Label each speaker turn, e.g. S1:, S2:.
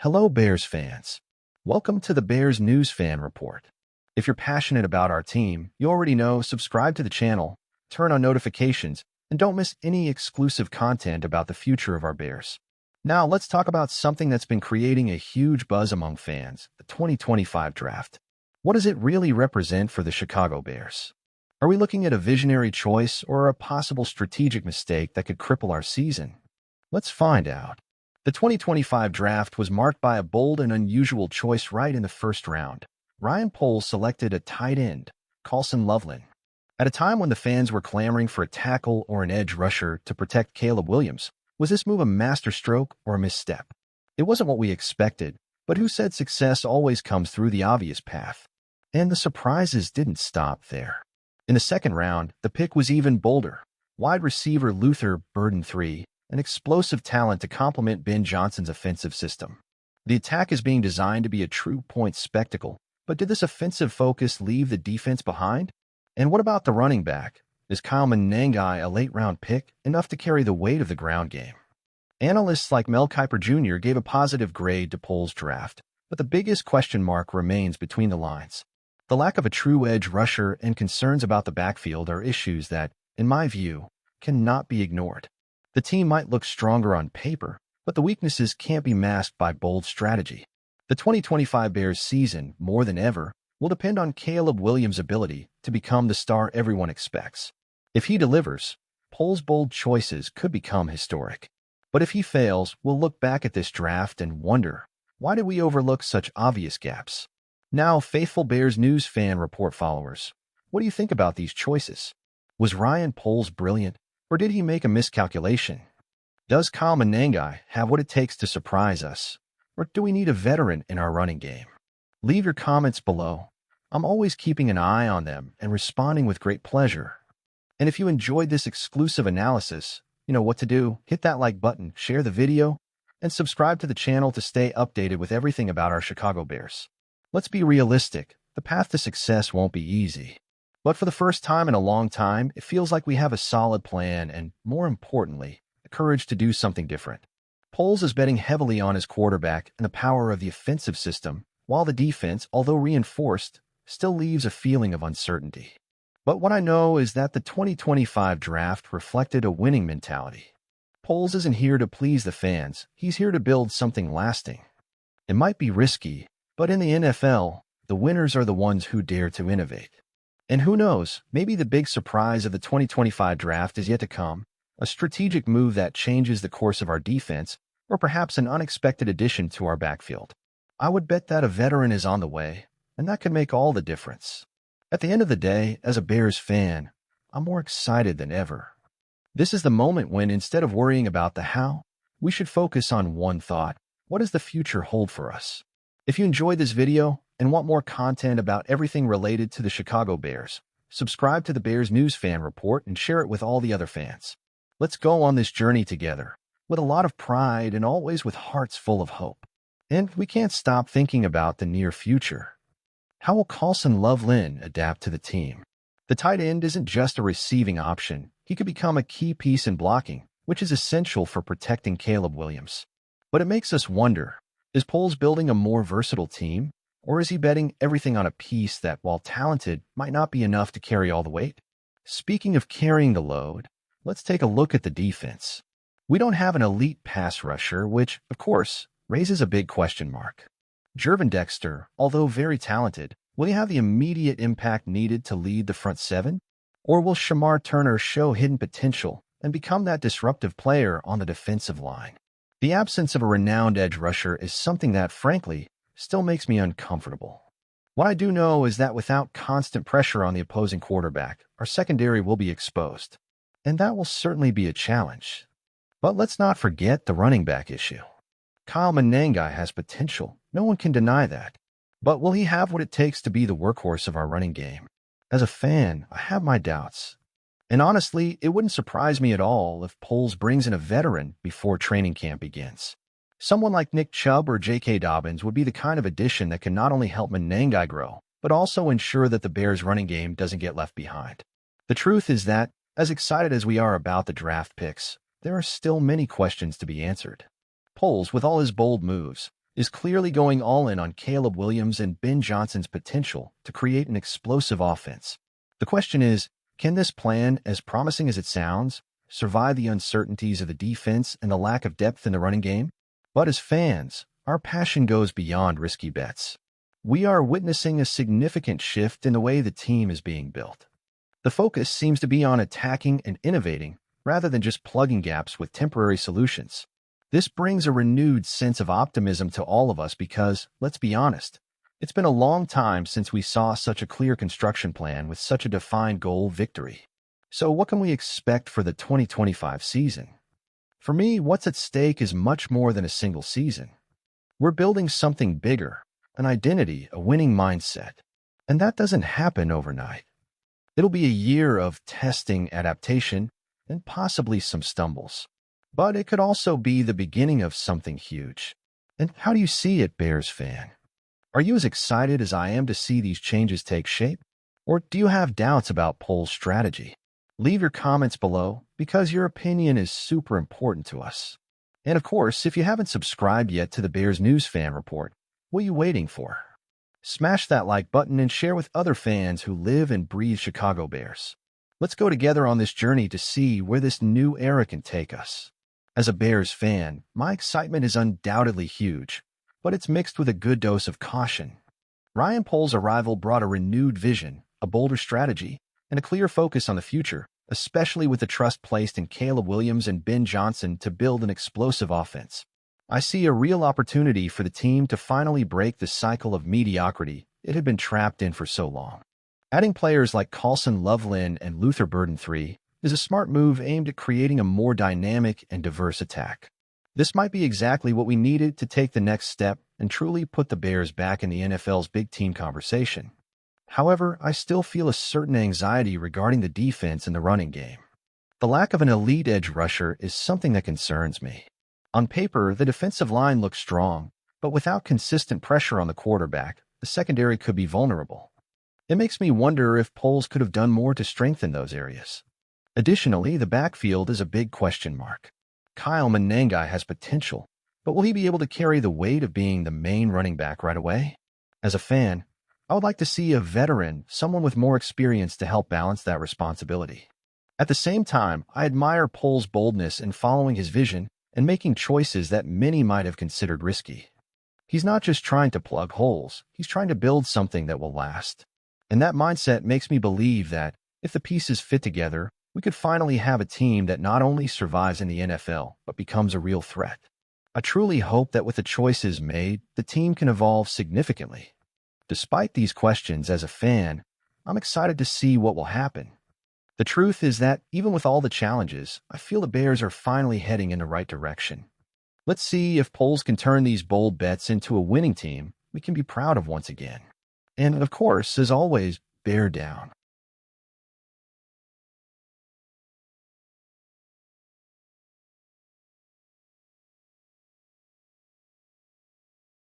S1: Hello, Bears fans. Welcome to the Bears News Fan Report. If you're passionate about our team, you already know, subscribe to the channel, turn on notifications, and don't miss any exclusive content about the future of our Bears. Now, let's talk about something that's been creating a huge buzz among fans, the 2025 draft. What does it really represent for the Chicago Bears? Are we looking at a visionary choice or a possible strategic mistake that could cripple our season? Let's find out. The 2025 draft was marked by a bold and unusual choice right in the first round. Ryan Poles selected a tight end, Colson Loveland. At a time when the fans were clamoring for a tackle or an edge rusher to protect Caleb Williams, was this move a masterstroke or a misstep? It wasn't what we expected, but who said success always comes through the obvious path? And the surprises didn't stop there. In the second round, the pick was even bolder. Wide receiver Luther Burden III, an explosive talent to complement Ben Johnson's offensive system. The attack is being designed to be a true point spectacle, but did this offensive focus leave the defense behind? And what about the running back? Is Kyle Monangai, a late-round pick, enough to carry the weight of the ground game? Analysts like Mel Kiper Jr. gave a positive grade to Poles' draft, but the biggest question mark remains between the lines. The lack of a true edge rusher and concerns about the backfield are issues that, in my view, cannot be ignored. The team might look stronger on paper, but the weaknesses can't be masked by bold strategy. The 2025 Bears season, more than ever, will depend on Caleb Williams' ability to become the star everyone expects. If he delivers, Poles' bold choices could become historic. But if he fails, we'll look back at this draft and wonder, why did we overlook such obvious gaps? Now, faithful Bears News Fan Report followers, what do you think about these choices? Was Ryan Poles brilliant? Or did he make a miscalculation? Does Kyle Monangai have what it takes to surprise us? Or do we need a veteran in our running game? Leave your comments below. I'm always keeping an eye on them and responding with great pleasure. And if you enjoyed this exclusive analysis, you know what to do. Hit that like button, share the video, and subscribe to the channel to stay updated with everything about our Chicago Bears. Let's be realistic. The path to success won't be easy. But for the first time in a long time, it feels like we have a solid plan and, more importantly, the courage to do something different. Poles is betting heavily on his quarterback and the power of the offensive system, while the defense, although reinforced, still leaves a feeling of uncertainty. But what I know is that the 2025 draft reflected a winning mentality. Poles isn't here to please the fans, he's here to build something lasting. It might be risky, but in the NFL, the winners are the ones who dare to innovate. And who knows, maybe the big surprise of the 2025 draft is yet to come, a strategic move that changes the course of our defense, or perhaps an unexpected addition to our backfield. I would bet that a veteran is on the way, and that could make all the difference. At the end of the day, as a Bears fan, I'm more excited than ever. This is the moment when, instead of worrying about the how, we should focus on one thought: what does the future hold for us? If you enjoyed this video and want more content about everything related to the Chicago Bears, subscribe to the Bears News Fan Report and share it with all the other fans. Let's go on this journey together, with a lot of pride and always with hearts full of hope. And we can't stop thinking about the near future. How will Colson Loveland adapt to the team? The tight end isn't just a receiving option. He could become a key piece in blocking, which is essential for protecting Caleb Williams. But it makes us wonder, is Poles building a more versatile team? Or is he betting everything on a piece that, while talented, might not be enough to carry all the weight? Speaking of carrying the load, let's take a look at the defense. We don't have an elite pass rusher, which, of course, raises a big question mark. Gervon Dexter, although very talented, will he have the immediate impact needed to lead the front seven? Or will Shamar Turner show hidden potential and become that disruptive player on the defensive line? The absence of a renowned edge rusher is something that, frankly, still makes me uncomfortable. What I do know is that without constant pressure on the opposing quarterback, our secondary will be exposed. And that will certainly be a challenge. But let's not forget the running back issue. Kyle Monangai has potential. No one can deny that. But will he have what it takes to be the workhorse of our running game? As a fan, I have my doubts. And honestly, it wouldn't surprise me at all if Poles brings in a veteran before training camp begins. Someone like Nick Chubb or J.K. Dobbins would be the kind of addition that can not only help Menengai grow, but also ensure that the Bears' running game doesn't get left behind. The truth is that, as excited as we are about the draft picks, there are still many questions to be answered. Poles, with all his bold moves, is clearly going all in on Caleb Williams and Ben Johnson's potential to create an explosive offense. The question is, can this plan, as promising as it sounds, survive the uncertainties of the defense and the lack of depth in the running game? But as fans, our passion goes beyond risky bets. We are witnessing a significant shift in the way the team is being built. The focus seems to be on attacking and innovating rather than just plugging gaps with temporary solutions. This brings a renewed sense of optimism to all of us because, let's be honest, it's been a long time since we saw such a clear construction plan with such a defined goal victory. So what can we expect for the 2025 season? For me, what's at stake is much more than a single season. We're building something bigger, an identity, a winning mindset. And that doesn't happen overnight. It'll be a year of testing, adaptation, and possibly some stumbles. But it could also be the beginning of something huge. And how do you see it, Bears fan? Are you as excited as I am to see these changes take shape? Or do you have doubts about Poles' strategy? Leave your comments below because your opinion is super important to us. And of course, if you haven't subscribed yet to the Bears News Fan Report, what are you waiting for? Smash that like button and share with other fans who live and breathe Chicago Bears. Let's go together on this journey to see where this new era can take us. As a Bears fan, my excitement is undoubtedly huge, but it's mixed with a good dose of caution. Ryan Poles' arrival brought a renewed vision, a bolder strategy, and a clear focus on the future, especially with the trust placed in Caleb Williams and Ben Johnson to build an explosive offense. I see a real opportunity for the team to finally break the cycle of mediocrity it had been trapped in for so long. Adding players like Carlson Loveland and Luther Burden III is a smart move aimed at creating a more dynamic and diverse attack. This might be exactly what we needed to take the next step and truly put the Bears back in the NFL's big team conversation. However, I still feel a certain anxiety regarding the defense and the running game. The lack of an elite edge rusher is something that concerns me. On paper, the defensive line looks strong, but without consistent pressure on the quarterback, the secondary could be vulnerable. It makes me wonder if Poles could have done more to strengthen those areas. Additionally, the backfield is a big question mark. Kyle Menengai has potential, but will he be able to carry the weight of being the main running back right away? As a fan, I would like to see a veteran, someone with more experience to help balance that responsibility. At the same time, I admire Poles' boldness in following his vision and making choices that many might have considered risky. He's not just trying to plug holes, he's trying to build something that will last. And that mindset makes me believe that, if the pieces fit together, we could finally have a team that not only survives in the NFL, but becomes a real threat. I truly hope that with the choices made, the team can evolve significantly. Despite these questions, as a fan, I'm excited to see what will happen. The truth is that, even with all the challenges, I feel the Bears are finally heading in the right direction. Let's see if Poles can turn these bold bets into a winning team we can be proud of once again. And of course, as always, bear down.